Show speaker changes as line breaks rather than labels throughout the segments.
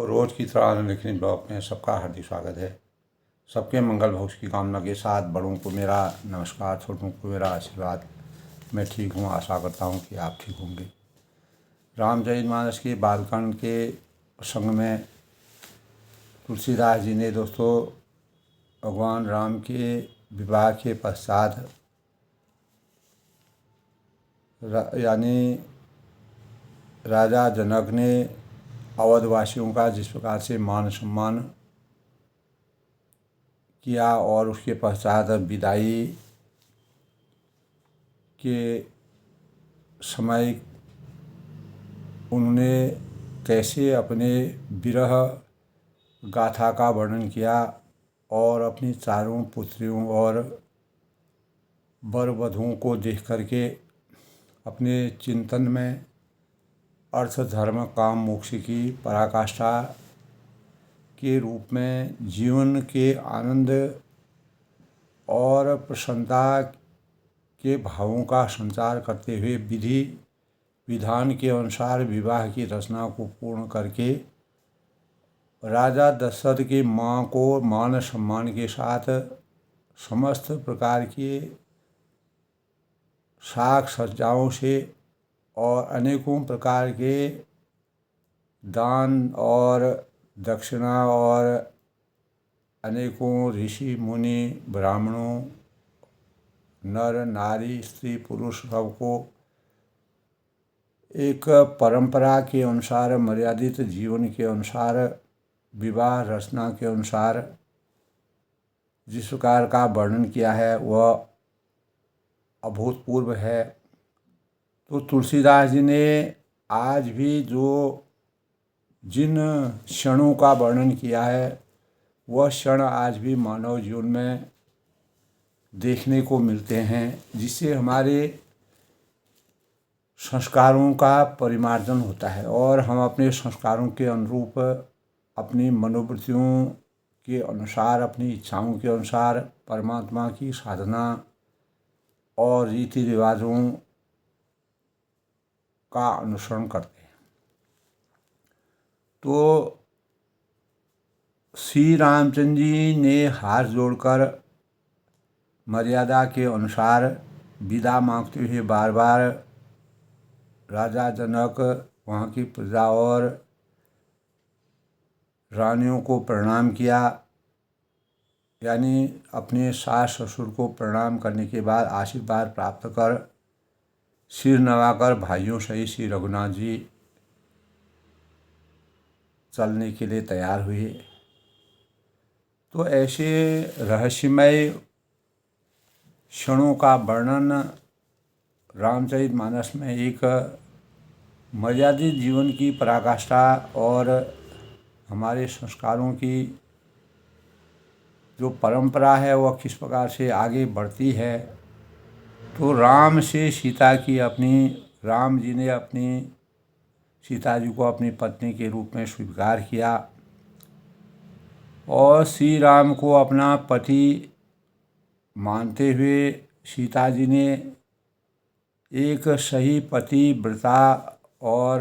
और रोज़ की तरह आनंद लिखने ब्लॉग में सबका हार्दिक स्वागत है। सबके मंगल भविष्य की कामना के साथ बड़ों को मेरा नमस्कार, छोटों को मेरा आशीर्वाद। मैं ठीक हूँ, आशा करता हूँ कि आप ठीक होंगे। रामचरितमानस के बालकांड के प्रसंग में तुलसीदास जी ने दोस्तों भगवान राम के विवाह के पश्चात यानी राजा जनक ने अवधवासियों का जिस प्रकार से मान सम्मान किया और उसके पश्चात विदाई के समय उन्होंने कैसे अपने विरह गाथा का वर्णन किया और अपनी चारों पुत्रियों और वर वधुओं को देख करके अपने चिंतन में अर्थ धर्म काम मोक्ष की पराकाष्ठा के रूप में जीवन के आनंद और प्रसन्नता के भावों का संचार करते हुए विधि विधान के अनुसार विवाह की रचना को पूर्ण करके राजा दशरथ की माँ को मान सम्मान के साथ समस्त प्रकार के साग सज्जाओं से और अनेकों प्रकार के दान और दक्षिणा और अनेकों ऋषि मुनि ब्राह्मणों नर नारी स्त्री पुरुष सबको एक परंपरा के अनुसार मर्यादित जीवन के अनुसार विवाह रचना के अनुसार जिस प्रकार का वर्णन किया है वह अभूतपूर्व है। तो तुलसीदास जी ने आज भी जो जिन क्षणों का वर्णन किया है वह क्षण आज भी मानव जीवन में देखने को मिलते हैं, जिससे हमारे संस्कारों का परिमार्जन होता है और हम अपने संस्कारों के अनुरूप अपनी मनोवृत्तियों के अनुसार अपनी इच्छाओं के अनुसार परमात्मा की साधना और रीति रिवाजों का अनुसरण करते हैं। तो श्री रामचंद्र जी ने हाथ जोड़कर मर्यादा के अनुसार विदा मांगते हुए बार बार राजा जनक वहाँ की प्रजा और रानियों को प्रणाम किया, यानी अपने सास ससुर को प्रणाम करने के बाद आशीर्वाद प्राप्त कर सिर नवाकर भाइयों सहित श्री रघुनाथ जी चलने के लिए तैयार हुए। तो ऐसे रहस्यमय क्षणों का वर्णन रामचरितमानस में एक मर्यादित जीवन की पराकाष्ठा और हमारे संस्कारों की जो परंपरा है वह किस प्रकार से आगे बढ़ती है। तो राम से सीता की राम जी ने अपनी सीता जी को अपनी पत्नी के रूप में स्वीकार किया और श्री राम को अपना पति मानते हुए सीता जी ने एक सही पतिव्रता और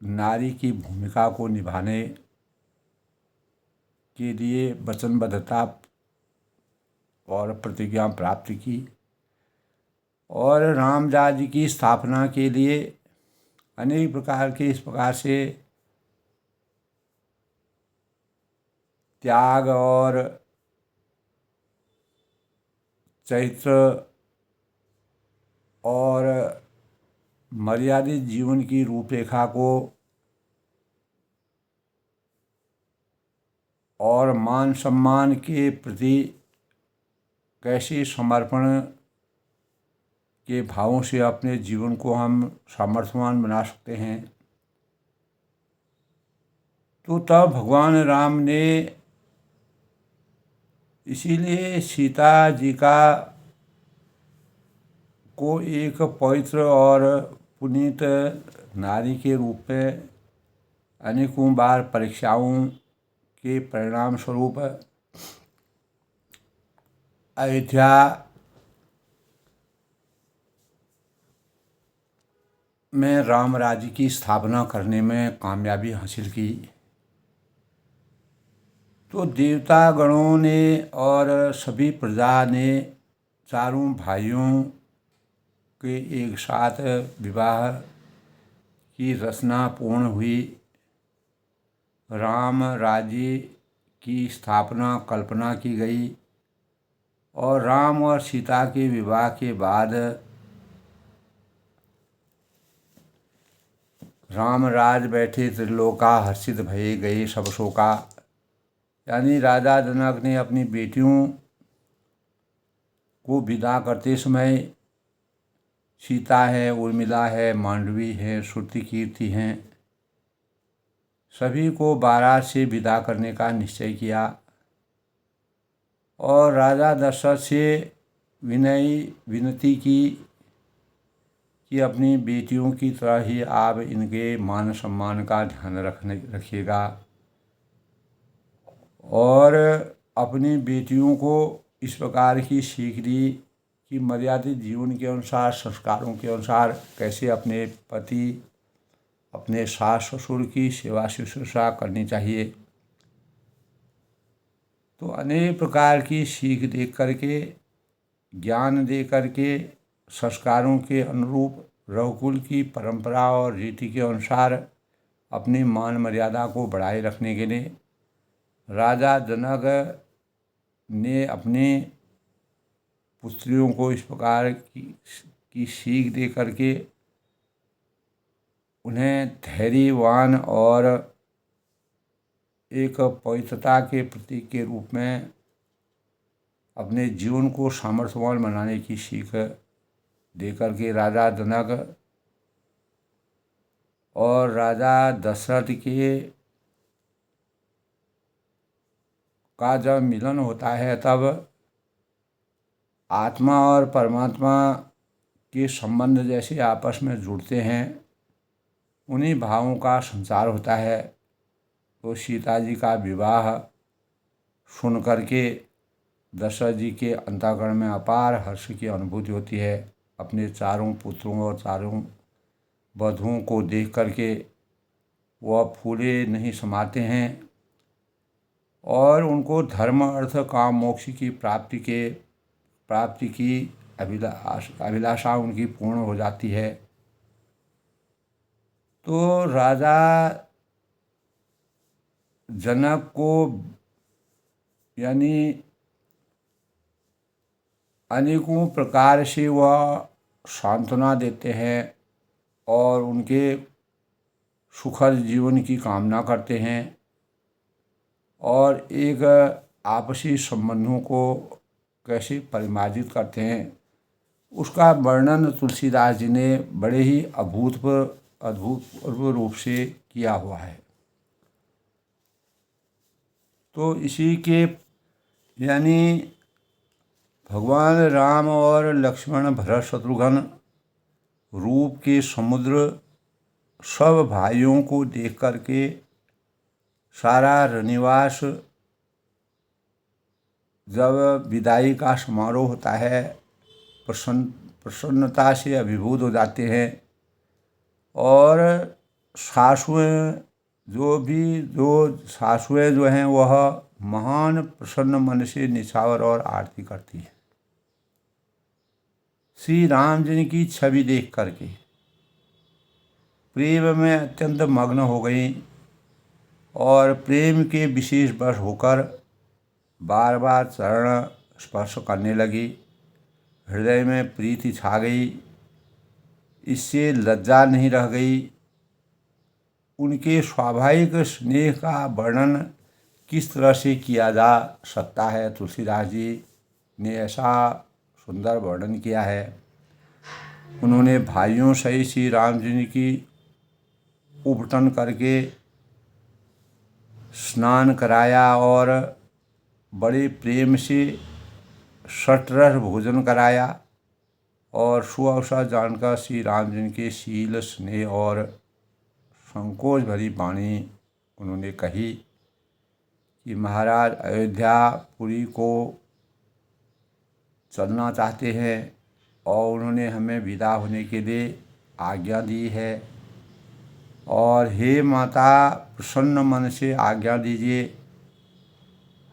नारी की भूमिका को निभाने के लिए वचनबद्धता और प्रतिज्ञा प्राप्त की और राम राज्य की स्थापना के लिए अनेक प्रकार के इस प्रकार से त्याग और चरित्र और मर्यादित जीवन की रूपरेखा को और मान सम्मान के प्रति कैसे समर्पण के भावों से अपने जीवन को हम सामर्थ्यवान बना सकते हैं। तो तब भगवान राम ने इसीलिए सीता जी को एक पवित्र और पुनीत नारी के रूप में अनेकों बार परीक्षाओं के परिणाम स्वरूप अयोध्या में राम राज्य की स्थापना करने में कामयाबी हासिल की। तो देवता गणों ने और सभी प्रजा ने चारों भाइयों के एक साथ विवाह की रचना पूर्ण हुई। राम राज्य की स्थापना कल्पना की गई और राम और सीता के विवाह के बाद राम राज बैठे त्रिलोका हर्षित भये गए सब शोका। यानी राजा जनक ने अपनी बेटियों को विदा करते समय सीता है, उर्मिला है, मांडवी है, श्रुति कीर्ति हैं, सभी को बारात से विदा करने का निश्चय किया और राजा दशरथ से विनती की कि अपनी बेटियों की तरह ही आप इनके मान सम्मान का ध्यान रखिएगा और अपनी बेटियों को इस प्रकार की सीख दी कि मर्यादित जीवन के अनुसार, संस्कारों के अनुसार कैसे अपने पति, अपने सास ससुर की सेवा शुश्रूषा करनी चाहिए। तो अनेक प्रकार की सीख दे करके, ज्ञान दे करके, संस्कारों के अनुरूप रघुकुल की परंपरा और रीति के अनुसार अपनी मान मर्यादा को बढ़ाए रखने के लिए राजा जनक ने अपने पुत्रियों को इस प्रकार की सीख दे करके उन्हें धैर्यवान और एक पवित्रता के प्रतीक के रूप में अपने जीवन को सामर्थ्यवान बनाने की सीख दे करके राजा जनक और राजा दशरथ के का जब मिलन होता है तब आत्मा और परमात्मा के संबंध जैसे आपस में जुड़ते हैं, उन्हीं भावों का संचार होता है। तो सीता जी का विवाह सुन करके दशरथ जी के अंतःकरण में अपार हर्ष की अनुभूति होती है। अपने चारों पुत्रों और चारों वधुओं को देख करके वह फूले नहीं समाते हैं और उनको धर्म अर्थ काम मोक्ष की प्राप्ति की अभिलाषा उनकी पूर्ण हो जाती है। तो राजा जनक को यानी अनेकों प्रकार से वह सांत्वना देते हैं और उनके सुखद जीवन की कामना करते हैं और एक आपसी संबंधों को कैसे परिमार्जित करते हैं उसका वर्णन तुलसीदास जी ने बड़े ही अद्भुतपूर्व रूप से किया हुआ है। तो इसी के यानी भगवान राम और लक्ष्मण भरत शत्रुघ्न रूप के समुद्र सब भाइयों को देख करके सारा रनिवास जब विदाई का समारोह होता है प्रसन्नता से अभिभूत हो जाते हैं और सासुएं जो हैं वह महान प्रसन्न मन से निछावर और आरती करती हैं श्री राम जी की छवि देख करके प्रेम में अत्यंत मग्न हो गई और प्रेम के विशेष वश होकर बार बार चरण स्पर्श करने लगी। हृदय में प्रीति छा गई, इससे लज्जा नहीं रह गई। उनके स्वाभाविक स्नेह का वर्णन किस तरह से किया जा सकता है, तुलसीदास जी ने ऐसा सुंदर वर्णन किया है। उन्होंने भाइयों सहित श्री राम जी की उपटन करके स्नान कराया और बड़े प्रेम से षटरस भोजन कराया और सुअवसर जानकर श्री राम जी के शील स्नेह और संकोच भरी वाणी उन्होंने कही कि महाराज अयोध्यापुरी को चलना चाहते हैं और उन्होंने हमें विदा होने के लिए आज्ञा दी है और हे माता प्रसन्न मन से आज्ञा दीजिए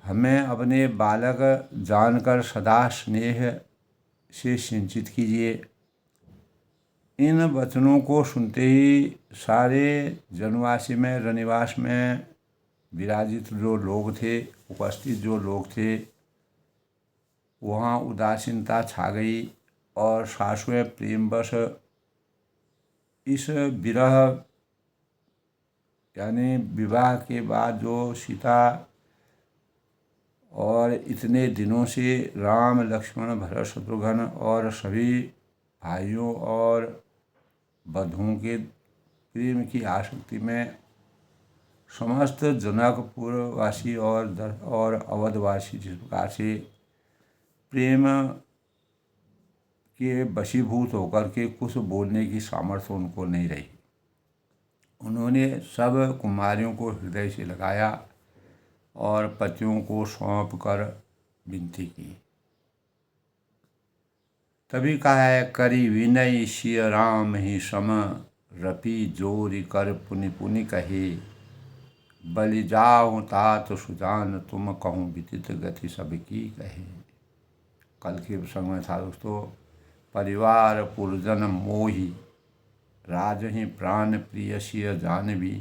हमें अपने बालक जानकर सदा स्नेह से सिंचित कीजिए। इन वचनों को सुनते ही सारे जनवासी में रनिवास में विराजित जो लोग थे, उपस्थित जो लोग थे, वहाँ उदासीनता छा गई और शाश्वत प्रेमवश इस विरह यानी विवाह के बाद जो सीता और इतने दिनों से राम लक्ष्मण भरत शत्रुघ्न और सभी भाइयों और बंधुओं के प्रेम की आसक्ति में समस्त जनकपुरवासी और अवधवासी जिस प्रकार से प्रेम के वशीभूत होकर के कुछ बोलने की सामर्थ्य उनको नहीं रही। उन्होंने सब कुमारियों को हृदय से लगाया और पतियों को सौंप कर विनती की। तभी कहा है, करी विनय सिय राम ही सम, रपि जोरि कर पुनि पुनि कहे, बलि जाऊँ तात सुजान तुम कहूँ विदित गति सबकी कहे। कल के प्रसंग में था दोस्तों, परिवार पुरजन मोहि, राजहि प्राण प्रिय सिय जानवी,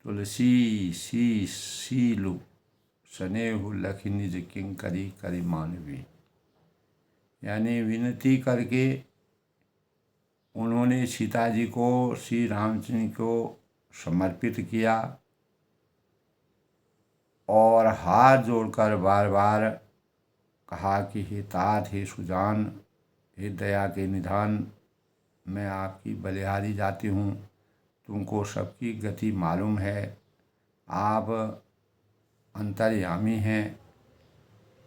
तुलसी सी सीलु स्नेहु लखि निज किंकरी करि मानवी। यानी विनती करके उन्होंने सीता जी को श्री रामचंद्र को समर्पित किया और हाथ जोड़कर बार बार कहा कि हे तात, हे सुजान, हे दया के निधान, मैं आपकी बलिहारी जाती हूँ, तुमको सबकी गति मालूम है, आप अंतर्यामी हैं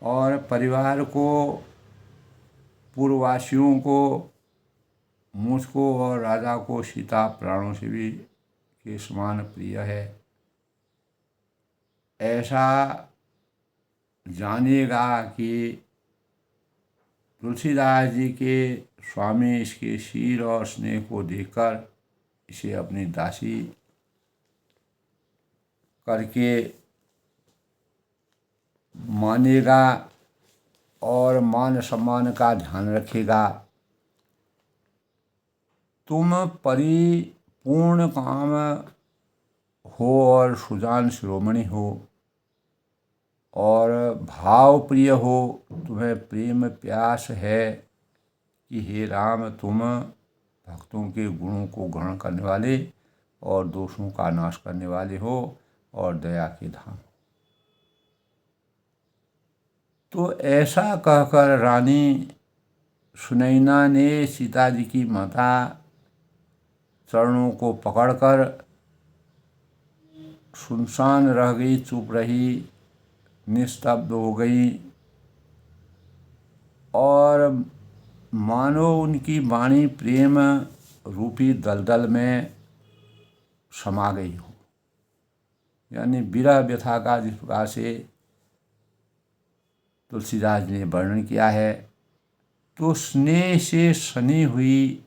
और परिवार को, पूर्ववासियों को, मुझको और राजा को सीता प्राणों से भी के समान प्रिय है। ऐसा जानिएगा कि तुलसीदास जी के स्वामी इसके शीर और स्नेह को देखकर इसे अपनी दासी करके मानेगा और मान सम्मान का ध्यान रखेगा। तुम परिपूर्ण काम हो और सुजान शिरोमणि हो और भाव प्रिय हो, तुम्हें प्रेम प्यास है कि हे राम, तुम भक्तों के गुणों को ग्रहण करने वाले और दोषों का नाश करने वाले हो और दया के धाम। तो ऐसा कहकर रानी सुनैना ने सीता जी की माता चरणों को पकड़कर सुनसान रह गई, चुप रही, निस्तब्ध हो गई और मानो उनकी वाणी प्रेम रूपी दलदल में समा गई हो। यानी विरह व्यथा का जिस प्रकार से तुलसीदास ने वर्णन किया है, तो स्नेह से सनी हुई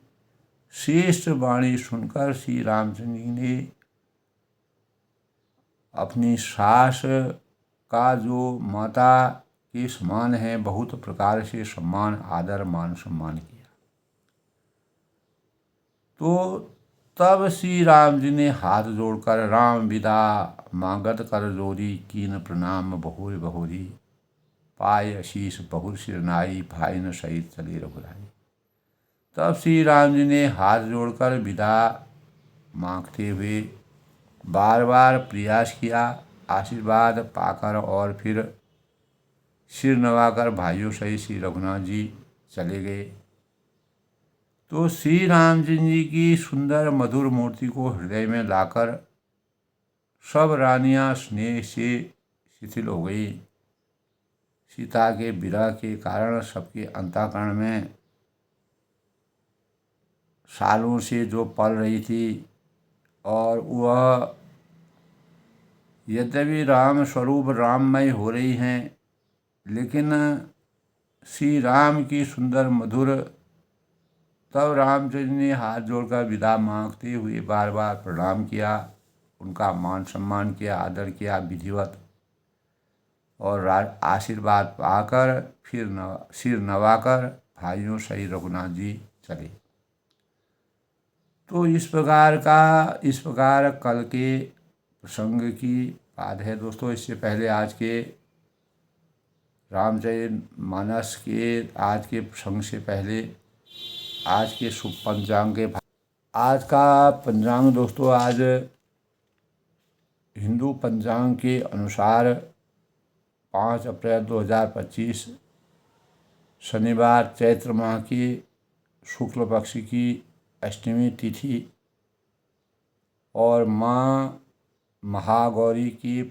श्रेष्ठ वाणी सुनकर श्री रामचंद्र जी ने अपनी सास का जो माता के समान है बहुत प्रकार से सम्मान, आदर, मान सम्मान किया। तो तब श्री राम जी ने हाथ जोड़कर राम विदा मांगत कर जोरी, कीन प्रणाम बहुर बहुरी, पाय आशीष बहुर सिरनाई, भाई न सहित चली रघुराई। तब श्री राम जी ने हाथ जोड़कर विदा मांगते हुए बार बार प्रयास किया, आशीर्वाद पाकर और फिर सिर नवाकर भाइयों सहित श्री रघुनाथ जी चले गए। तो श्री रामचंद्र जी की सुंदर मधुर मूर्ति को हृदय में लाकर सब रानियां स्नेह से शिथिल हो गई। सीता के विरह के कारण सबके अंतःकरण में सालों से जो पल रही थी और वह यद्यपि राम स्वरूप राममय हो रही हैं, लेकिन श्री राम की सुंदर मधुर। तब रामचंद्र ने हाथ जोड़कर विदा मांगते हुए बार बार प्रणाम किया, उनका मान सम्मान किया, आदर किया विधिवत। और आशीर्वाद पाकर फिर सिर नवाकर भाइयों सही रघुनाथ जी चले। तो इस प्रकार कल के प्रसंग की बात है दोस्तों। इससे पहले आज के रामचरितमानस के आज के प्रसंग से पहले आज के शुभ पंचांग के आज का पंचांग दोस्तों, आज हिंदू पंचांग के अनुसार 5 अप्रैल 2025 शनिवार चैत्र माह की शुक्ल पक्ष की अष्टमी तिथि और माँ महागौरी की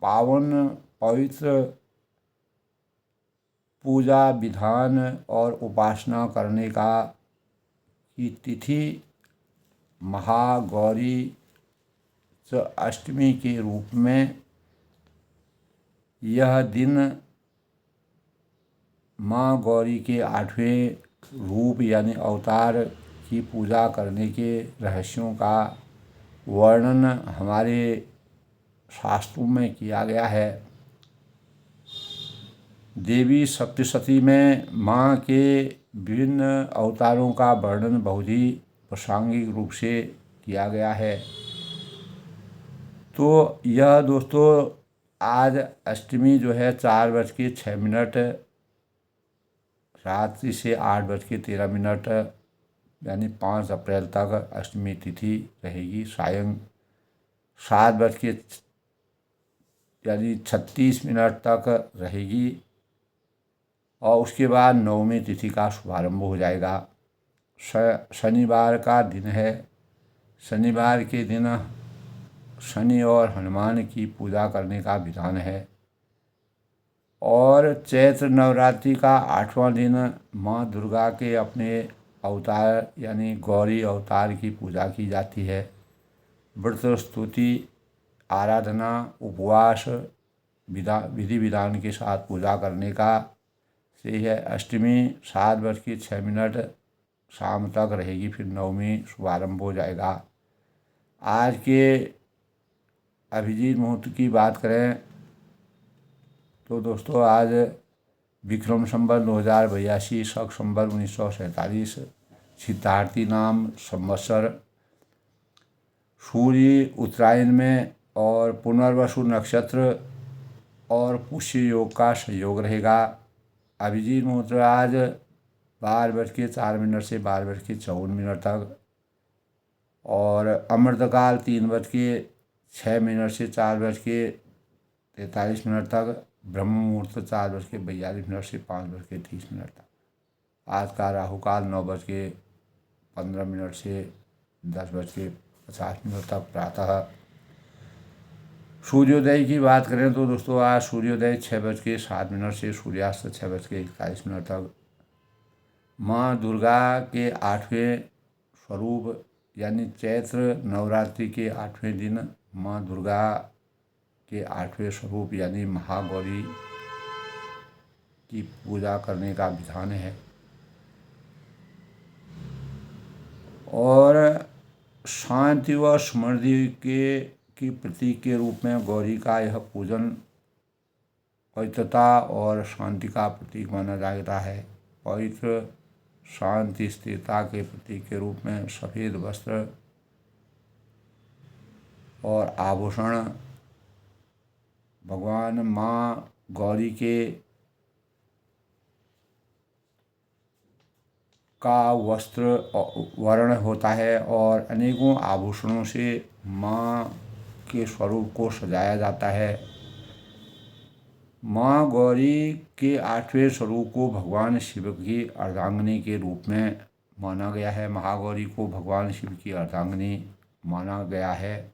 पावन पवित्र पूजा विधान और उपासना करने की तिथि महागौरी अष्टमी के रूप में यह दिन माँ गौरी के 8वें रूप यानी अवतार की पूजा करने के रहस्यों का वर्णन हमारे शास्त्रों में किया गया है। देवी सप्तशती में माँ के विभिन्न अवतारों का वर्णन बहुत ही प्रासंगिक रूप से किया गया है। तो यह दोस्तों आज अष्टमी जो है 4:06 रात्रि से 8:13 यानी 5 अप्रैल तक अष्टमी तिथि रहेगी। सायं 7 यानी 36 मिनट तक रहेगी और उसके बाद नवमी तिथि का शुभारंभ हो जाएगा। शनिवार का दिन है। शनिवार के दिन शनि और हनुमान की पूजा करने का विधान है और चैत्र नवरात्रि का 8वां दिन माँ दुर्गा के अपने अवतार यानी गौरी अवतार की पूजा की जाती है। व्रत स्तुति आराधना उपवास विधि विधान के साथ पूजा करने का से है। अष्टमी 7:06 शाम तक रहेगी, फिर नवमी शुभारंभ हो जाएगा। आज के अभिजीत मुहूर्त की बात करें तो दोस्तों आज विक्रम संवत 2082 शक संवत 1947 सिद्धार्थी नाम संवत्सर सूर्य उत्तरायण में और पुनर्वसु नक्षत्र और पुष्य योग का संयोग रहेगा। अभिजीत मुहूर्त आज 12:04 से 12:54 तक और अमृतकाल 3:06 से 4:43 तक। ब्रह्म मुहूर्त 4:42 से 5:30 तक। आज का राहु काल 9:15 से 10:50 तक प्रातः। सूर्योदय की बात करें तो दोस्तों आज सूर्योदय 6:07 से सूर्यास्त 6:41 तक। माँ दुर्गा के 8वें स्वरूप यानी चैत्र नवरात्रि के 8वें दिन माँ दुर्गा के 8वें स्वरूप यानी महागौरी की पूजा करने का विधान है और शांति व समृद्धि की प्रतीक के रूप में गौरी का यह पूजन पवित्रता और शांति का प्रतीक माना जाता है। पवित्र शांति स्थिरता के प्रतीक के रूप में सफ़ेद वस्त्र और आभूषण भगवान माँ गौरी के का वस्त्र वर्ण होता है और अनेकों आभूषणों से माँ के स्वरूप को सजाया जाता है। माँ गौरी के 8वें स्वरूप को भगवान शिव की अर्धांगिनी के रूप में माना गया है। महागौरी को भगवान शिव की अर्धांगिनी माना गया है।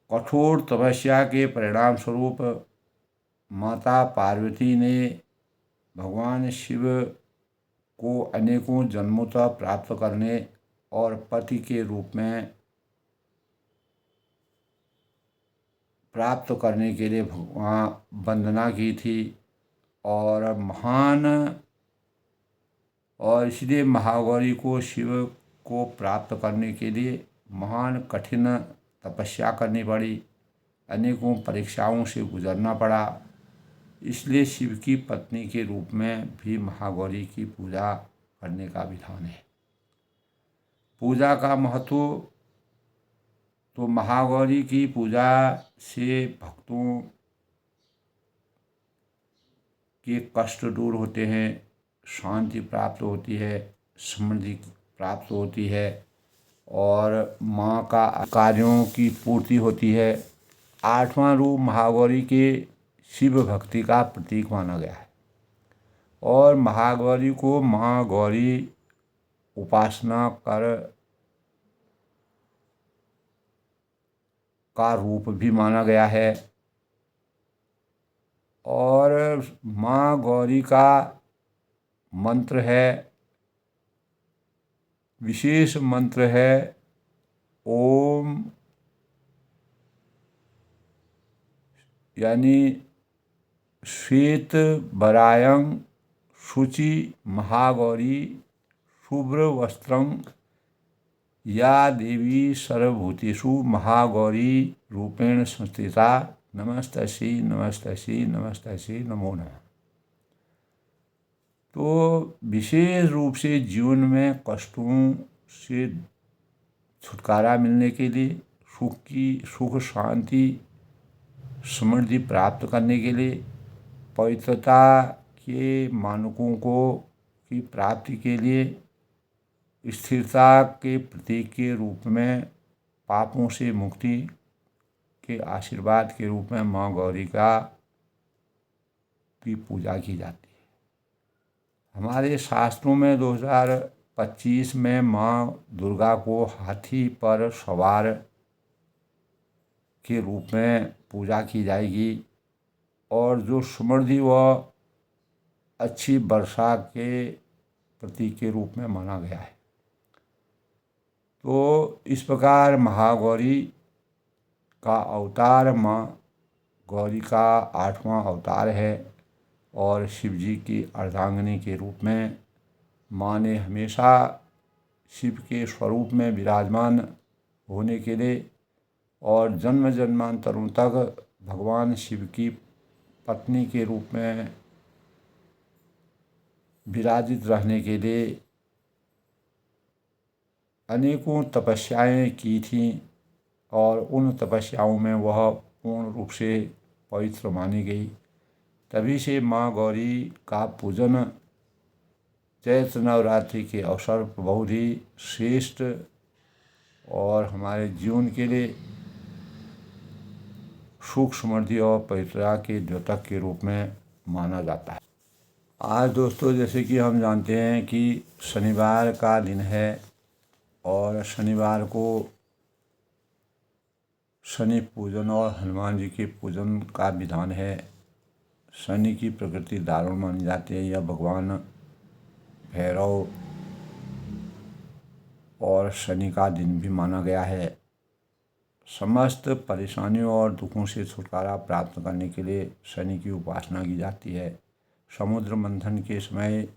कठोर तपस्या के परिणाम स्वरूप माता पार्वती ने भगवान शिव को अनेकों जन्मों तक प्राप्त करने और पति के रूप में प्राप्त करने के लिए भगवान वंदना की थी और इसलिए महागौरी को शिव को प्राप्त करने के लिए महान कठिन तपस्या करनी पड़ी अनेकों परीक्षाओं से गुजरना पड़ा। इसलिए शिव की पत्नी के रूप में भी महागौरी की पूजा करने का विधान है। पूजा का महत्व तो महागौरी की पूजा से भक्तों के कष्ट दूर होते हैं, शांति प्राप्त होती है, समृद्धि प्राप्त होती है और माँ का कार्यों की पूर्ति होती है। आठवां रूप महागौरी के शिव भक्ति का प्रतीक माना गया है और महागौरी को माँ गौरी उपासना कर का रूप भी माना गया है। और माँ गौरी का मंत्र है, विशेष मंत्र है ओम, यानी श्वेत वरायं शुचि महागौरी शुभ्र वस्त्रं या देवी सर्वभूतेषु महागौरी रूपेण संस्थिता नमस्तस्यै नमस्तस्यै नमस्तस्यै नमो नमः। तो विशेष रूप से जीवन में कष्टों से छुटकारा मिलने के लिए, सुख शांति समृद्धि प्राप्त करने के लिए, पवित्रता के मानकों की प्राप्ति के लिए, स्थिरता के प्रतीक के रूप में, पापों से मुक्ति के आशीर्वाद के रूप में माँ गौरी की पूजा की जाती है। हमारे शास्त्रों में 2025 में माँ दुर्गा को हाथी पर सवार के रूप में पूजा की जाएगी और जो समृद्धि व अच्छी वर्षा के प्रतीक के रूप में माना गया है। तो इस प्रकार महागौरी का अवतार माँ गौरी का 8वां अवतार है और शिव जी की अर्धांगिनी के रूप में माँ ने हमेशा शिव के स्वरूप में विराजमान होने के लिए और जन्म जन्मांतरों तक भगवान शिव की पत्नी के रूप में विराजित रहने के लिए अनेकों तपस्याएं की थीं और उन तपस्याओं में वह पूर्ण रूप से पवित्र मानी गई। तभी से माँ गौरी का पूजन चैत्र नवरात्रि के अवसर पर बहुत ही श्रेष्ठ और हमारे जीवन के लिए सुख समृद्धि और पवित्रता के द्योतक के रूप में माना जाता है। आज दोस्तों, जैसे कि हम जानते हैं कि शनिवार का दिन है और शनिवार को शनि पूजन और हनुमान जी के पूजन का विधान है। शनि की प्रकृति दारुण मानी जाती है। यह भगवान भैरव और शनि का दिन भी माना गया है। समस्त परेशानियों और दुखों से छुटकारा प्राप्त करने के लिए शनि की उपासना की जाती है। समुद्र मंथन के समय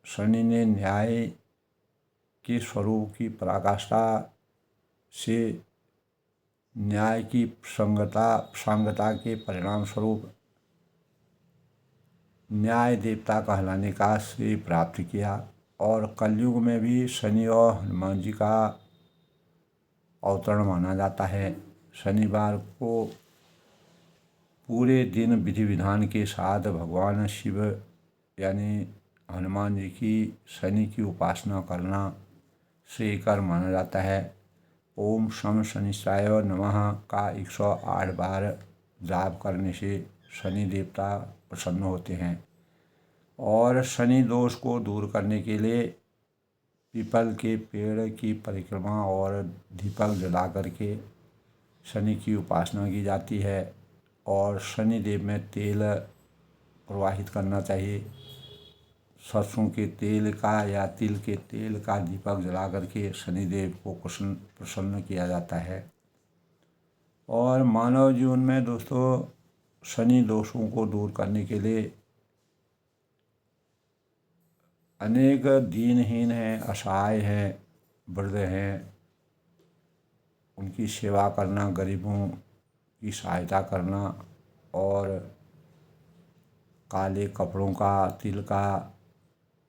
शनि ने न्याय के स्वरूप की पराकाष्ठा से न्याय की सांगता के परिणाम स्वरूप न्याय देवता कहलाने का श्रेय प्राप्त किया और कलयुग में भी शनि और हनुमान जी का अवतरण माना जाता है। शनिवार को पूरे दिन विधि विधान के साथ भगवान शिव यानी हनुमान जी की शनि की उपासना करना श्रेयकर माना जाता है। ओम शम शनिश्चाय नमः का 108 बार जाप करने से शनि देवता प्रसन्न होते हैं और शनि दोष को दूर करने के लिए पीपल के पेड़ की परिक्रमा और दीपक जला करके शनि की उपासना की जाती है और शनि देव में तेल प्रवाहित करना चाहिए। सरसों के तेल का या तिल के तेल का दीपक जला करके शनिदेव को प्रसन्न किया जाता है। और मानव जीवन में दोस्तों शनि दोषों को दूर करने के लिए अनेक दीनहीन हैं, असहाय हैं, वृद्ध हैं, उनकी सेवा करना, गरीबों की सहायता करना और काले कपड़ों का, तिल का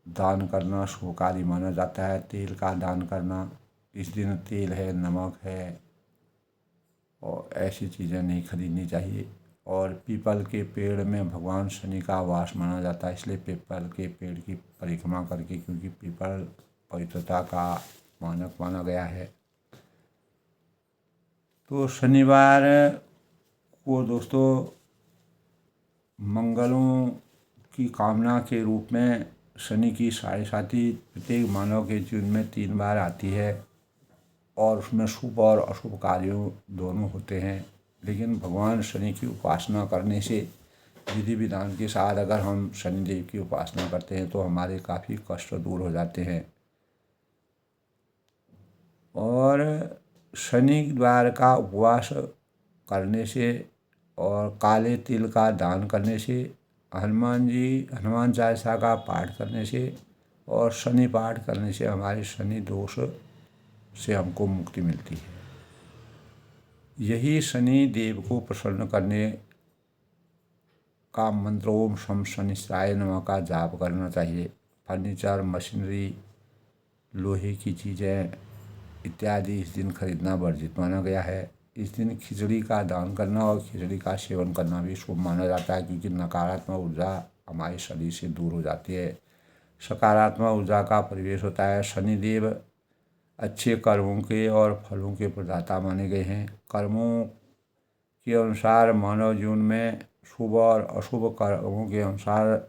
दान करना शुभकारी माना जाता है। तेल का दान करना, इस दिन तेल है, नमक है और ऐसी चीज़ें नहीं खरीदनी चाहिए। और पीपल के पेड़ में भगवान शनि का वास माना जाता है, इसलिए पीपल के पेड़ की परिक्रमा करके, क्योंकि पीपल पवित्रता का मानक माना गया है। तो शनिवार को दोस्तों मंगलों की कामना के रूप में शनि की साढ़ेसाती प्रत्येक मानव के जीवन में 3 बार आती है और उसमें शुभ और अशुभ कार्यों दोनों होते हैं। लेकिन भगवान शनि की उपासना करने से, विधि विधान के साथ अगर हम शनिदेव की उपासना करते हैं तो हमारे काफ़ी कष्ट दूर हो जाते हैं। और शनिवार का उपवास करने से और काले तिल का दान करने से, हनुमान चालीसा का पाठ करने से और शनि पाठ करने से हमारे शनि दोष से हमको मुक्ति मिलती है। यही शनि देव को प्रसन्न करने का मंत्र ओम शम शनिश्चाय नमः का जाप करना चाहिए। फर्नीचर, मशीनरी, लोहे की चीज़ें इत्यादि इस दिन खरीदना वर्जित माना गया है। इस दिन खिचड़ी का दान करना और खिचड़ी का सेवन करना भी शुभ माना जाता है, क्योंकि नकारात्मक ऊर्जा हमारे शरीर से दूर हो जाती है, सकारात्मक ऊर्जा का प्रवेश होता है। शनिदेव अच्छे कर्मों के और फलों के प्रदाता माने गए हैं। कर्मों के अनुसार मानव जीवन में शुभ और अशुभ कर्मों के अनुसार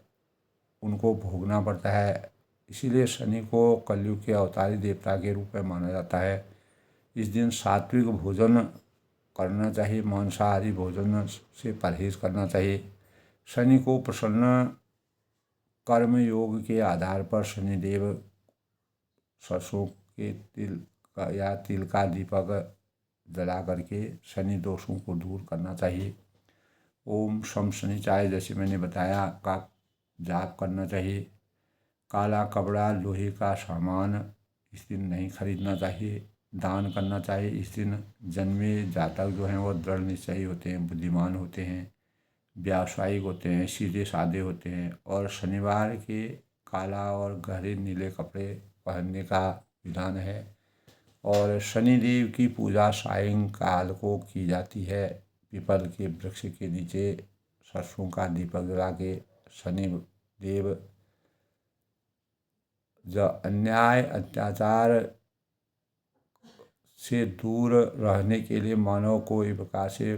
उनको भोगना पड़ता है। इसीलिए शनि को कलयुग के अवतारी देवता के रूप में माना जाता है। इस दिन सात्विक भोजन करना चाहिए, मांसाहारी भोजन से परहेज करना चाहिए। शनि को प्रसन्न कर्म योग के आधार पर शनिदेव सरसों के तिल का या तिल का दीपक जला करके शनि दोषों को दूर करना चाहिए। ओम शम शनिचाय जैसे मैंने बताया का जाप करना चाहिए। काला कपड़ा, लोहे का सामान इस दिन नहीं खरीदना चाहिए, दान करना चाहिए। इस दिन जन्मे जातक जो हैं वो दृढ़ निश्चयी होते हैं, बुद्धिमान होते हैं, व्यावसायिक होते हैं, सीधे साधे होते हैं। और शनिवार के काला और गहरे नीले कपड़े पहनने का विधान है। और शनिदेव की पूजा सायंकाल को की जाती है। पीपल के वृक्ष के नीचे सरसों का दीपक जला के शनिदेव जो अन्याय अत्याचार से दूर रहने के लिए मानव को एक प्रकार से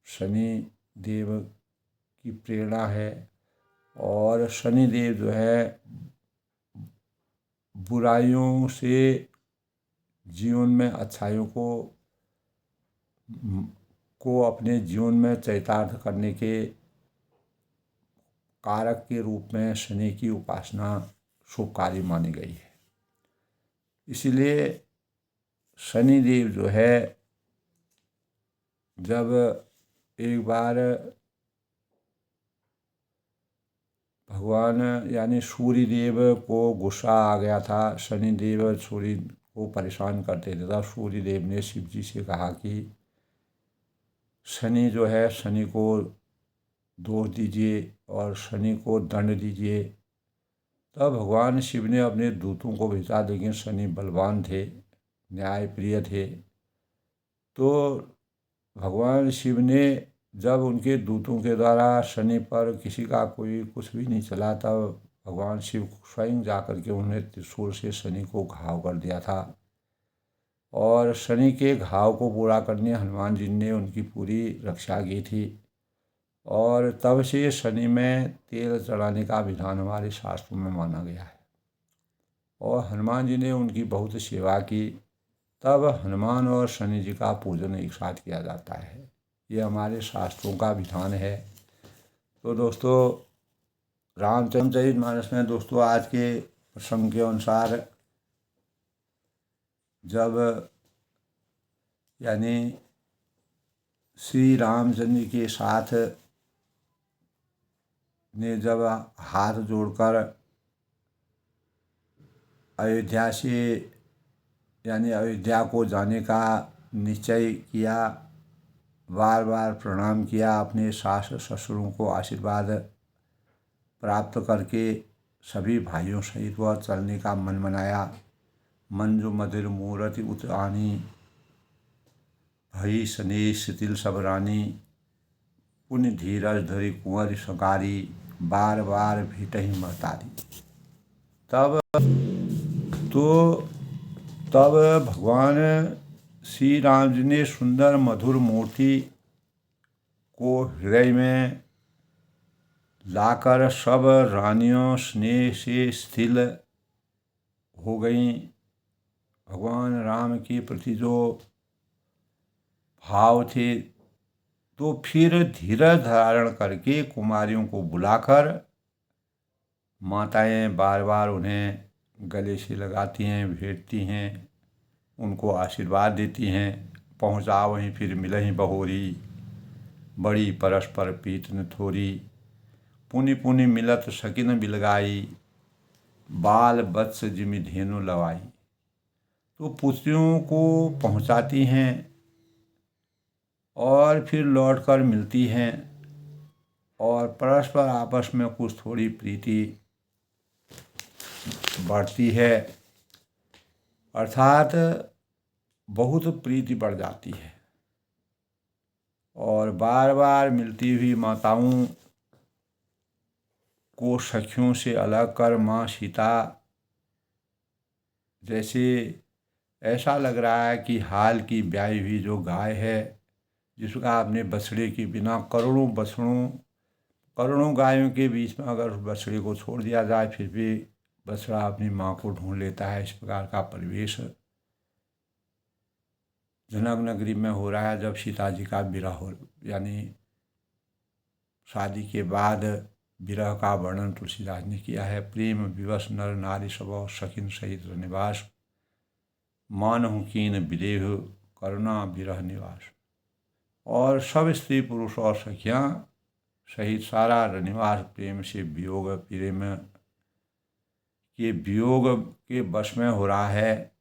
शनि देव की प्रेरणा है। और शनिदेव जो है बुराइयों से जीवन में अच्छाइयों को अपने जीवन में चरितार्थ करने के कारक के रूप में शनि की उपासना शुभकारी मानी गई है। इसलिए शनिदेव जो है जब एक बार भगवान यानी सूर्य देव को गुस्सा आ गया था, शनिदेव सूर्य को परेशान करते थे, तब सूर्य देव ने शिव जी से कहा कि शनि जो है, शनि को दोष दीजिए और शनि को दंड दीजिए। तब भगवान शिव ने अपने दूतों को भेजा, लेकिन शनि बलवान थे, न्यायप्रिय थे। तो भगवान शिव ने जब उनके दूतों के द्वारा शनि पर किसी का कोई कुछ भी नहीं चला, तब भगवान शिव स्वयं जाकर के उन्हें त्रिशूल से शनि को घाव कर दिया था। और शनि के घाव को पूरा करने हनुमान जी ने उनकी पूरी रक्षा की थी। और तब से शनि में तेल चढ़ाने का विधान हमारे शास्त्रों में माना गया है। और हनुमान जी ने उनकी बहुत सेवा की, तब हनुमान और शनि जी का पूजन एक साथ किया जाता है। ये हमारे शास्त्रों का विधान है। तो दोस्तों रामचरितमानस में दोस्तों आज के प्रसंग के अनुसार जब यानी श्री रामचंद्र के साथ ने जब हाथ जोड़कर अयोध्या से यानी अयोध्या को जाने का निश्चय किया, बार बार प्रणाम किया। अपने सास ससुरों को आशीर्वाद प्राप्त करके सभी भाइयों सहित वह चलने का मन बनाया। मंजू मधिर मूरति उतरानी, भई स्नेह शिथिल सब रानी। पुण्य धीरज धरि कुंवर सकारी, बार बार भेटहि महतारी। तब तो तब भगवान श्री राम जी ने सुंदर मधुर मूर्ति को हृदय में लाकर सब रानियों स्नेह से स्थिर हो गईं। भगवान राम के प्रति जो भाव थे, तो फिर धीरज धारण करके कुमारियों को बुलाकर माताएं बार बार उन्हें गले से लगाती हैं, भेंटती हैं, उनको आशीर्वाद देती हैं। पहुँचा वहीं फिर मिलहि बहोरी, बड़ी परस्पर पीत न थोरी। पुनि पुनि मिलत सकिन बिलगाई, बाल बत्स जिमि धेनु लवाई। तो पुत्रियों को पहुँचाती हैं और फिर लौटकर मिलती हैं और परस्पर आपस में कुछ थोड़ी प्रीति बढ़ती है, अर्थात बहुत प्रीति बढ़ जाती है। और बार बार मिलती हुई माताओं को सखियों से अलग कर माँ सीता जैसे ऐसा लग रहा है कि हाल की ब्याई हुई जो गाय है, जिसका अपने बछड़े के बिना करोड़ों गायों के बीच में अगर उस बछड़े को छोड़ दिया जाए, फिर भी बछड़ा अपनी माँ को ढूंढ लेता है। इस प्रकार का परिवेश जनक नगरी में हो रहा है। जब सीता जी का विरह हो, यानी शादी के बाद विरह का वर्णन तुलसीदास ने किया है। प्रेम विवश नर नारी सब सखिन सहित निवास, मानहु कीन विदेह करुणा विरह निवास। और सब स्त्री पुरुष और सखियाँ सहित सारा रनिवास प्रेम से वियोग प्रेम के वियोग के वश में हो रहा है।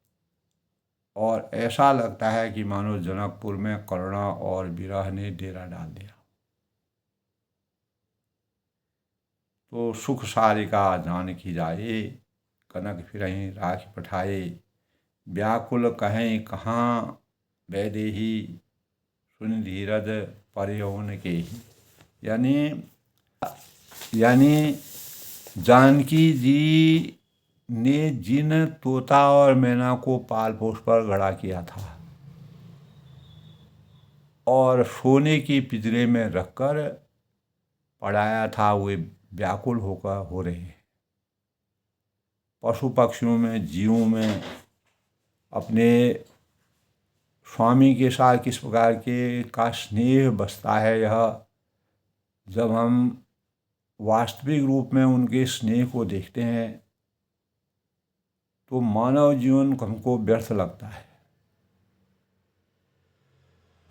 और ऐसा लगता है कि मानो जनकपुर में करुणा और विरह ने डेरा डाल दिया। तो सुख सारिका जानकी जाए, कनक फिरहि राखी पठाए। व्याकुल कहें कहाँ वैदेही, सुन धीरज परियौन के ही। यानी जानकी जी ने जिन तोता और मैना को पाल पोस पर गड़ा किया था और सोने की पिंजरे में रखकर पढ़ाया था, वे व्याकुल होकर हो रहे हैं। पशु पक्षियों में, जीवों में अपने स्वामी के साथ किस प्रकार के का स्नेह बसता है, यह जब हम वास्तविक रूप में उनके स्नेह को देखते हैं तो मानव जीवन हमको व्यर्थ लगता है।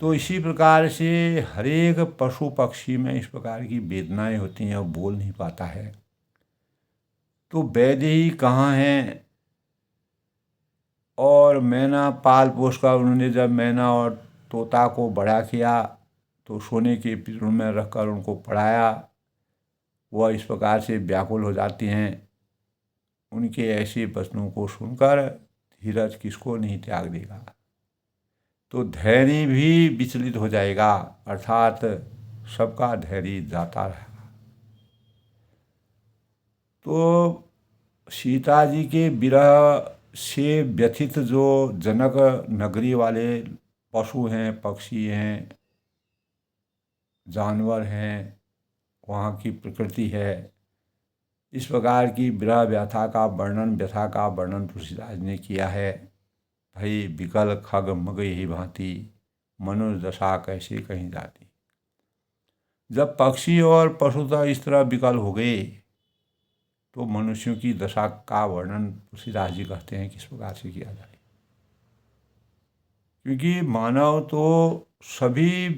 तो इसी प्रकार से हर एक पशु पक्षी में इस प्रकार की वेदनाएं होती हैं और बोल नहीं पाता है। तो वैदेही कहाँ हैं? और मैना पाल पोस कर उन्होंने जब मैना और तोता को बड़ा किया तो सोने के पिंजरों में रखकर उनको पढ़ाया, वह इस प्रकार से व्याकुल हो जाती हैं। उनके ऐसे वचनों को सुनकर धीरज किसको नहीं त्याग देगा। तो धैर्य भी विचलित हो जाएगा, अर्थात सबका धैर्य जाता रहेगा। तो सीता जी के विरह से व्यथित जो जनक नगरी वाले पशु हैं, पक्षी हैं, जानवर हैं, वहाँ की प्रकृति है, इस प्रकार की विरह व्यथा का वर्णन तुलसीदास ने किया है। भई विकल खग मग ही भांति, मनुष्य दशा कैसे कहीं जाती। जब पक्षी और पशुता इस तरह विकल हो गए तो मनुष्यों की दशा का वर्णन तुलसीदास जी कहते हैं किस प्रकार से किया जाए। क्योंकि मानव तो सभी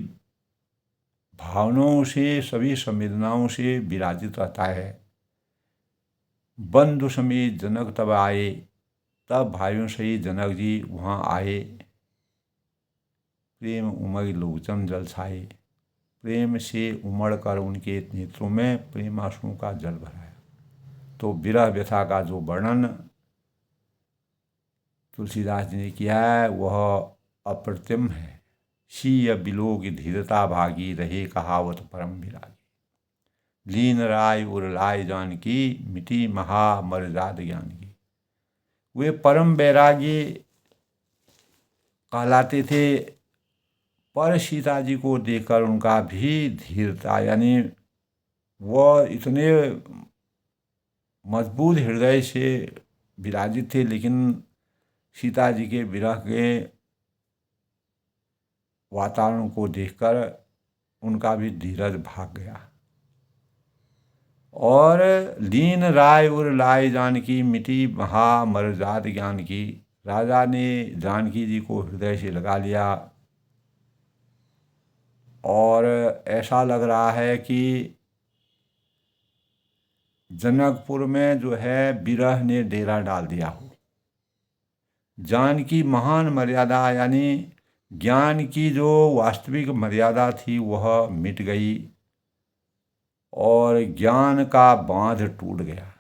भावनाओं से, सभी संवेदनाओं से विराजित रहता है। बंधु समेत जनक तब आए, तब भाइयों सहित जनक जी वहाँ आए। प्रेम उमड़ लोचन जल छाए। प्रेम से उमड़ कर उनके नेत्रों में प्रेमाश्रुओं का जल भराया। तो विरह व्यथा का जो वर्णन तुलसीदास जी ने किया है वह अप्रतिम है। शीय बिलोक धीरता भागी, रहे कहावत परम विरागी। लीन राय उर लाय जानकी, मिटी महा मर्याद ज्ञान की। वे परम वैरागी कहलाते थे, पर सीता जी को देखकर उनका भी धीरता, यानी वह इतने मजबूत हृदय से विराजित थे, लेकिन सीता जी के विरह के वातावरण को देखकर उनका भी धीरज भाग गया। और लीन राय उर लाय जानकी, मिटी महा मर्याद ज्ञान की। राजा ने जानकी जी को हृदय से लगा लिया और ऐसा लग रहा है कि जनकपुर में जो है विरह ने डेरा डाल दिया हो। जानकी महान मर्यादा, यानी ज्ञान की जो वास्तविक मर्यादा थी वह मिट गई और ज्ञान का बांध टूट गया।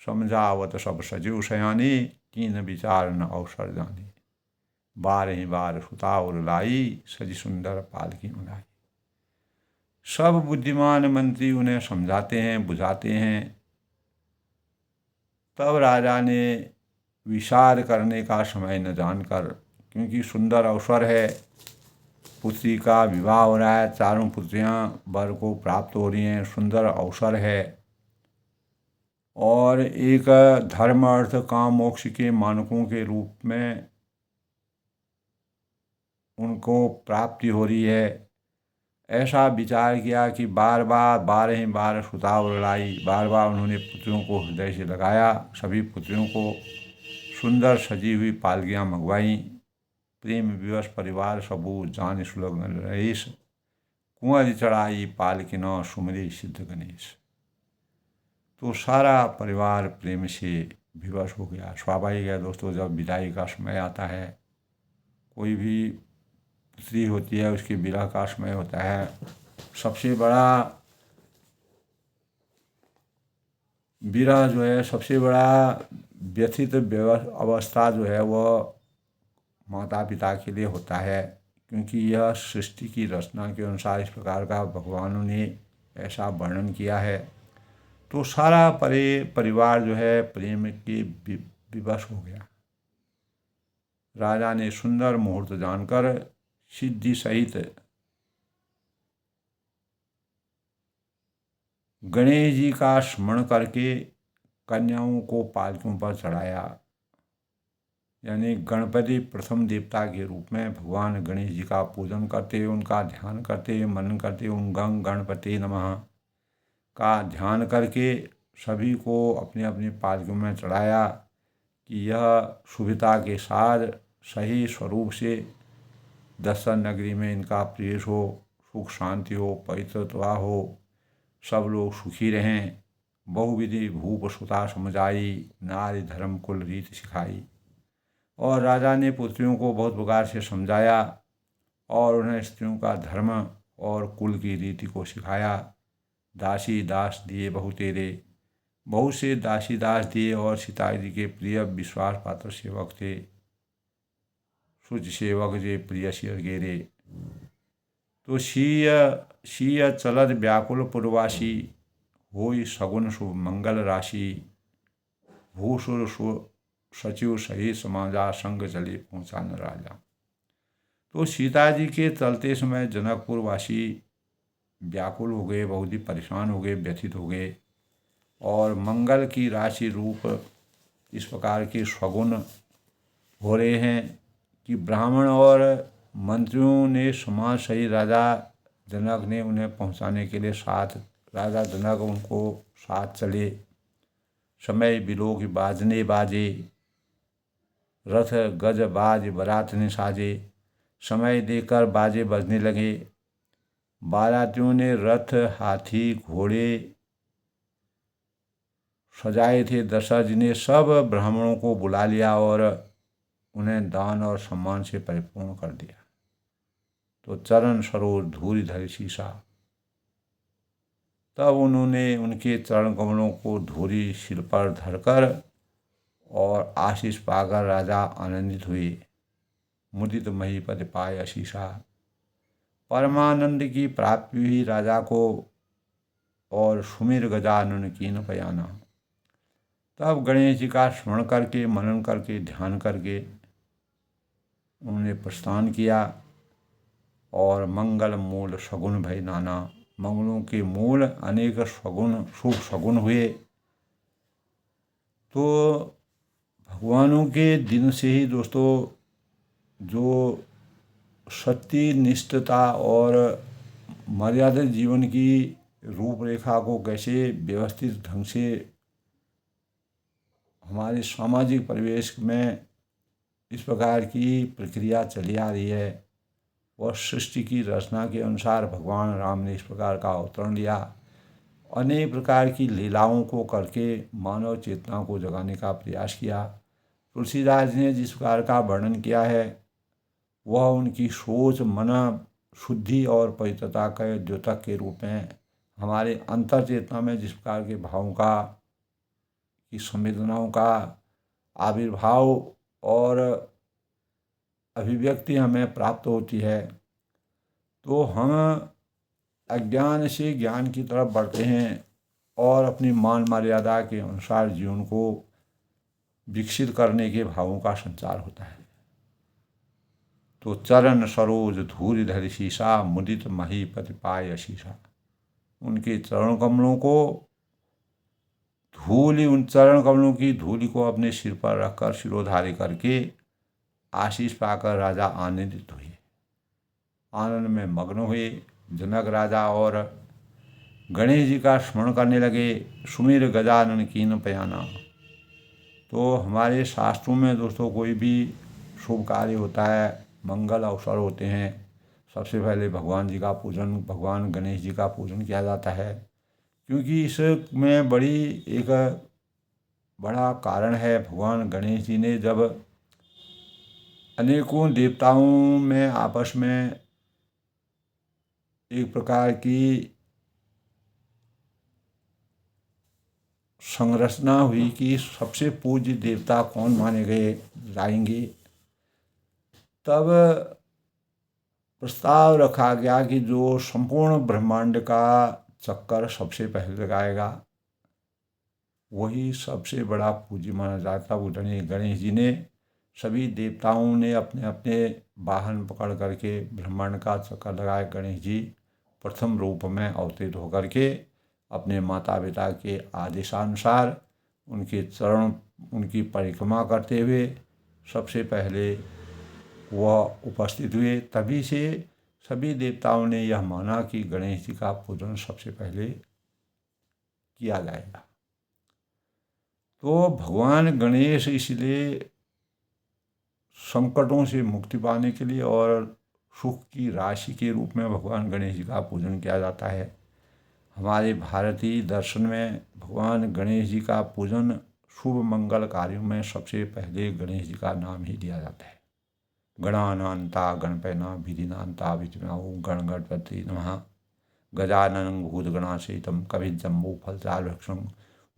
समझावत सब सजीव सयानी, तीन विचार न अवसर जानी। बारह बार सुता और लाई, सजी सुंदर पालकी मंगाई। सब बुद्धिमान मंत्री उन्हें समझाते हैं, बुझाते हैं। तब राजा ने विचार करने का समय न जानकर, क्योंकि सुंदर अवसर है, पुत्री का विवाह हो रहा है, चारों पुत्रियां वर को प्राप्त हो रही हैं, सुंदर अवसर है और एक धर्म अर्थ काम मोक्ष के मानकों के रूप में उनको प्राप्ति हो रही है। ऐसा विचार किया कि बार बार सुता और लाई, बार बार उन्होंने पुत्रियों को हृदय से लगाया। सभी पुत्रियों को सुंदर सजी हुई पालकियाँ मंगवाई। प्रेम विवश परिवार सबू, जान सुलग्न रईस। कुंवर चढ़ाई पालकिन, सुमरी सिद्ध गणेश। तो सारा परिवार प्रेम से विवश हो गया। स्वाभाविक है दोस्तों, जब विदाई का समय आता है, कोई भी पुत्री होती है, उसके विरह का समय होता है, सबसे बड़ा विरह जो है, सबसे बड़ा व्यथित अवस्था जो है वह माता पिता के लिए होता है, क्योंकि यह सृष्टि की रचना के अनुसार इस प्रकार का भगवानों ने ऐसा वर्णन किया है। तो सारा परिवार जो है प्रेम के विवश हो गया। राजा ने सुंदर मुहूर्त जानकर सिद्धि सहित गणेश जी का स्मरण करके कन्याओं को पालकियों पर चढ़ाया। यानी गणपति प्रथम देवता के रूप में भगवान गणेश जी का पूजन करते, उनका ध्यान करते, मनन करते, ओम गं गणपति नमः का ध्यान करके सभी को अपने अपनी पालकियों में चढ़ाया कि यह शुभता के साथ सही स्वरूप से दर्शन नगरी में इनका प्रवेश हो, सुख शांति हो, पवित्रता हो, सब लोग सुखी रहें। बहुविधि भूप सुता समझाई, नारी धर्म कुल रीत सिखाई। और राजा ने पुत्रियों को बहुत प्रकार से समझाया और उन्हें स्त्रियों का धर्म और कुल की रीति को सिखाया। दासी दास दिए बहु तेरे, बहुत से दासी दास दिए और सीता जी के प्रिय विश्वास पात्र सेवक थे। शुच सेवक जे प्रिय सिर गेरे। तो शीय चलत व्याकुल पुरवासी, होई सगुन शुभ मंगल राशि। भूसुर सचिव सही समाजा, संग चले पहुँचा न राजा। तो सीता जी के चलते समय जनकपुर वासी व्याकुल हो गए, बहुत ही परेशान हो गए, व्यथित हो गए और मंगल की राशि रूप इस प्रकार के सगुन हो रहे हैं कि ब्राह्मण और मंत्रियों ने समाज सही राजा जनक ने उन्हें पहुंचाने के लिए राजा जनक उनको साथ चले। समय बिलोक बाजने बाजे, रथ गज बाज बारात ने साजे। समय देकर बाजे बजने लगे। बारातियों ने रथ हाथी घोड़े सजाए थे। दशरथ जी ने सब ब्राह्मणों को बुला लिया और उन्हें दान और सम्मान से परिपूर्ण कर दिया। तो चरण सरोज धूरि धरि शीशा, तब उन्होंने उनके चरण कमलों को धूरी सिर पर धरकर और आशीष पाकर राजा आनंदित हुए। मुदित महीपति पाए आशीषा, परमानंद की प्राप्ति हुई राजा को और सुमिर गजानन कीन पयाना। तब गणेश जी का स्मरण करके, मनन करके, ध्यान करके उन्होंने प्रस्थान किया और मंगल मूल सगुन भय नाना। मंगलों के मूल अनेक सगुन, शुभ सगुन हुए। तो भगवानों के दिन से ही दोस्तों जो सत्य निष्ठता और मर्यादित जीवन की रूपरेखा को कैसे व्यवस्थित ढंग से हमारे सामाजिक परिवेश में इस प्रकार की प्रक्रिया चली आ रही है, वह सृष्टि की रचना के अनुसार भगवान राम ने इस प्रकार का अवतरण लिया। अनेक प्रकार की लीलाओं को करके मानव चेतना को जगाने का प्रयास किया। तुलसीदास जी ने जिस प्रकार का वर्णन किया है वह उनकी सोच, मन शुद्धि और पवित्रता के द्योतक के रूप में हमारे अंतर चेतना में जिस प्रकार के भावों का, की संवेदनाओं का आविर्भाव और अभिव्यक्ति हमें प्राप्त होती है, तो हम अज्ञान से ज्ञान की तरफ बढ़ते हैं और अपनी मान मर्यादा के अनुसार जीवन को विकसित करने के भावों का संचार होता है। तो चरण सरोज धूरि धरि शीशा, मुदित महीपति पाए आशीषा। उनके चरण कमलों को धूलि, उन चरण कमलों की धूलि को अपने सिर पर रखकर शिरोधार्य करके आशीष पाकर राजा आनंदित हुए, आनंद में मग्न हुए। जनक राजा और गणेश जी का स्मरण करने लगे। सुमिर गजानन कीन पयाना। तो हमारे शास्त्रों में दोस्तों कोई भी शुभ कार्य होता है, मंगल अवसर होते हैं, सबसे पहले भगवान जी का पूजन, भगवान गणेश जी का पूजन किया जाता है, क्योंकि इसमें एक बड़ा कारण है। भगवान गणेश जी ने जब अनेकों देवताओं में आपस में एक प्रकार की संरचना हुई कि सबसे पूज्य देवता कौन माने गए जाएंगे, तब प्रस्ताव रखा गया कि जो संपूर्ण ब्रह्मांड का चक्कर सबसे पहले लगाएगा वही सबसे बड़ा पूज्य माना जाता। उन्होंने गणेश जी ने, सभी देवताओं ने अपने अपने वाहन पकड़ करके ब्रह्मांड का चक्कर लगाए। गणेश जी प्रथम रूप में अवतरित होकर के अपने माता पिता के आदेशानुसार उनके चरण, उनकी परिक्रमा करते हुए सबसे पहले वह उपस्थित हुए। तभी से सभी देवताओं ने यह माना कि गणेश जी का पूजन सबसे पहले किया जाएगा। तो भगवान गणेश इसलिए संकटों से मुक्ति पाने के लिए और सुख की राशि के रूप में भगवान गणेश जी का पूजन किया जाता है। हमारे भारतीय दर्शन में भगवान गणेश जी का पूजन शुभ मंगल कार्यों में सबसे पहले गणेश जी का नाम ही लिया जाता है। गणानान्ता गणपयना विधिनान्ता विधिना ओम गण गणपति नमः। गजाननं भूतगणासहितं कपिजम्बू फलचारुभक्षं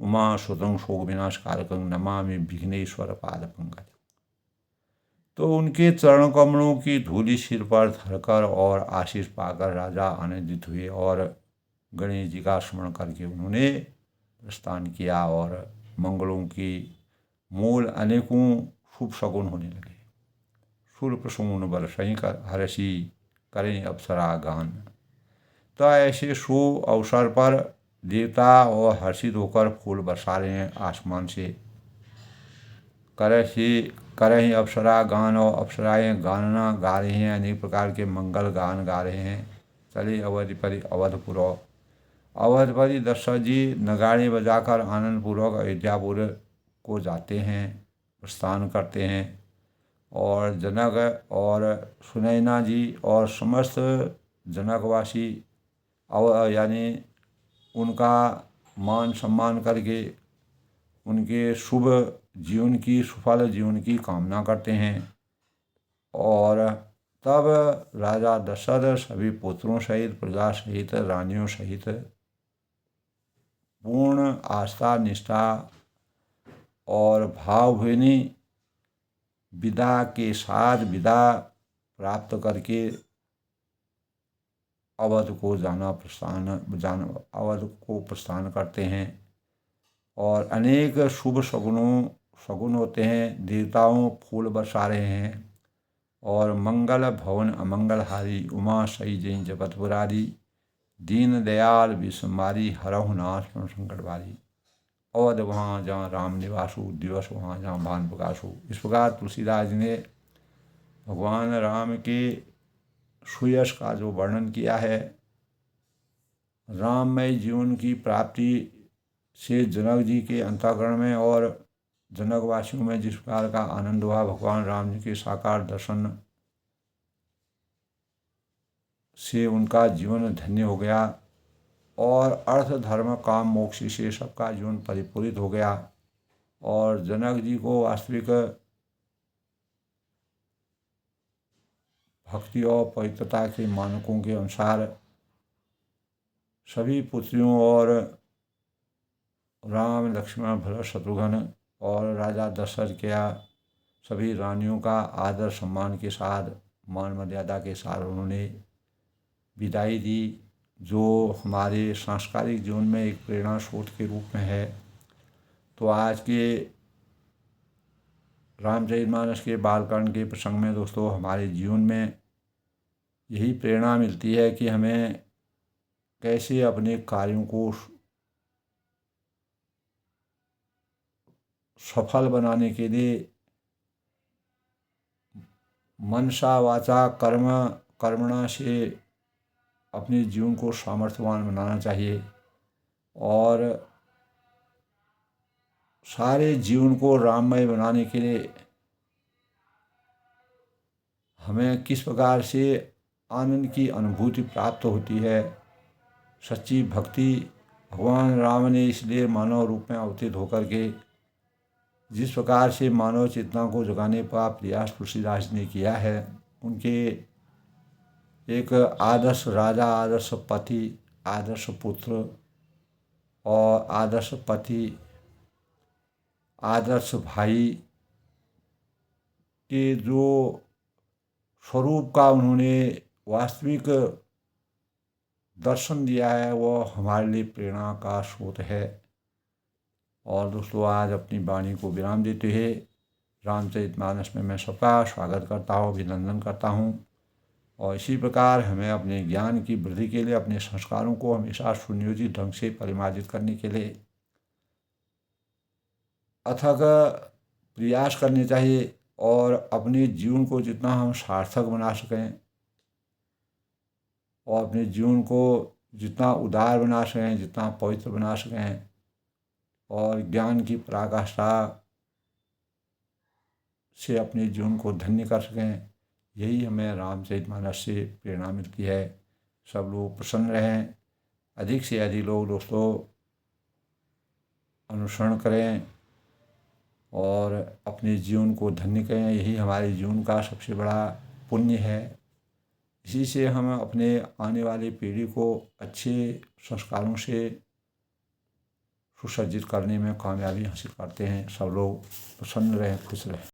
उमासुतं शोकविनाशकारकं नमामि विघ्नेश्वर पादपंकजं। तो उनके चरण कमलों की धूलि सिर पर धरकर और आशीष पाकर राजा आनंदित हुए और गणेश जी का स्मरण करके उन्होंने प्रस्थान किया और मंगलों की मूल अनेकों शुभ शगुन होने लगे। सुर प्रसून बरसई कर हर्षि करें अप्सरा गान। तो ऐसे शुभ अवसर पर देवता और हर्षित होकर फूल बरसा रहे हैं आसमान से। करें अप्सरा गान, और अप्सराएं गाना गा रही हैं, अनेक प्रकार के मंगल गान गा रहे हैं। चले अवधिपति अवधपुर, अवधपति दशरथ जी नगाड़े बजाकर आनंदपूर्वक अयोध्यापुर को जाते हैं, प्रस्थान करते हैं। और जनक और सुनैना जी और समस्त जनकवासी यानी उनका मान सम्मान करके उनके शुभ जीवन की सुफल जीवन की कामना करते हैं। और तब राजा दशरथ सभी पुत्रों सहित प्रजा सहित रानियों सहित पूर्ण आस्था निष्ठा और भावभीनी विदा के साथ विदा प्राप्त करके अवध को अवध को प्रस्थान करते हैं। और अनेक शुभ शगुन होते हैं। देवताओं फूल बरसा रहे हैं और मंगल भवन अमंगलहारी उमा सही जय जपत पुरारी दीन दयाल विषमारी हरहु नाश संकट बारी। अवध वहाँ जहाँ राम निवासु दिवस वहाँ जहाँ भान प्रकाशु। इस प्रकार तुलसीदास जी ने भगवान राम के सुयश का जो वर्णन किया है, राममय जीवन की प्राप्ति से जनक जी के अंतःकरण में और जनकवासियों में जिस प्रकार का आनंद हुआ, भगवान राम जी के साकार दर्शन से उनका जीवन धन्य हो गया और अर्थ धर्म काम मोक्ष से सबका जीवन परिपूरित हो गया। और जनक जी को वास्तविक भक्ति और पवित्रता के मानकों के अनुसार सभी पुत्रियों और राम लक्ष्मण भरत शत्रुघ्न और राजा दशरथ के सभी रानियों का आदर सम्मान के साथ मान मर्यादा के साथ उन्होंने विदाई दी, जो हमारे सांस्कृतिक जीवन में एक प्रेरणा स्रोत के रूप में है। तो आज के रामचरितमानस के बालकांड के प्रसंग में दोस्तों हमारे जीवन में यही प्रेरणा मिलती है कि हमें कैसे अपने कार्यों को सफल बनाने के लिए मनसा वाचा कर्मणा से अपने जीवन को सामर्थ्यवान बनाना चाहिए और सारे जीवन को राममय बनाने के लिए हमें किस प्रकार से आनंद की अनुभूति प्राप्त होती है। सच्ची भक्ति भगवान राम ने इसलिए मानव रूप में अवतरित होकर के जिस प्रकार से मानव चेतना को जगाने का प्रयास तुलसीदास ने किया है, उनके एक आदर्श राजा, आदर्श पति, आदर्श पुत्र और आदर्श पति, आदर्श भाई के जो स्वरूप का उन्होंने वास्तविक दर्शन दिया है, वो हमारे लिए प्रेरणा का स्रोत है। और दोस्तों आज अपनी वाणी को विराम देते हुए रामचरितमानस में मैं सबका स्वागत करता हूँ, अभिनंदन करता हूँ। और इसी प्रकार हमें अपने ज्ञान की वृद्धि के लिए अपने संस्कारों को हमेशा सुनियोजित ढंग से परिमार्जित करने के लिए अथक प्रयास करने चाहिए और अपने जीवन को जितना हम सार्थक बना सकें और अपने जीवन को जितना उदार बना सकें, जितना पवित्र बना सकें और ज्ञान की पराकाष्ठा से अपने जीवन को धन्य कर सकें, यही हमें रामचरितमानस से प्रेरणा मिलती है। सब लोग प्रसन्न रहें, अधिक से अधिक लोग दोस्तों अनुसरण करें और अपने जीवन को धन्य करें, यही हमारे जीवन का सबसे बड़ा पुण्य है। इसी से हम अपने आने वाली पीढ़ी को अच्छे संस्कारों से सुसज्जित करने में कामयाबी हासिल करते हैं। सब लोग प्रसन्न रहें, खुश रहें।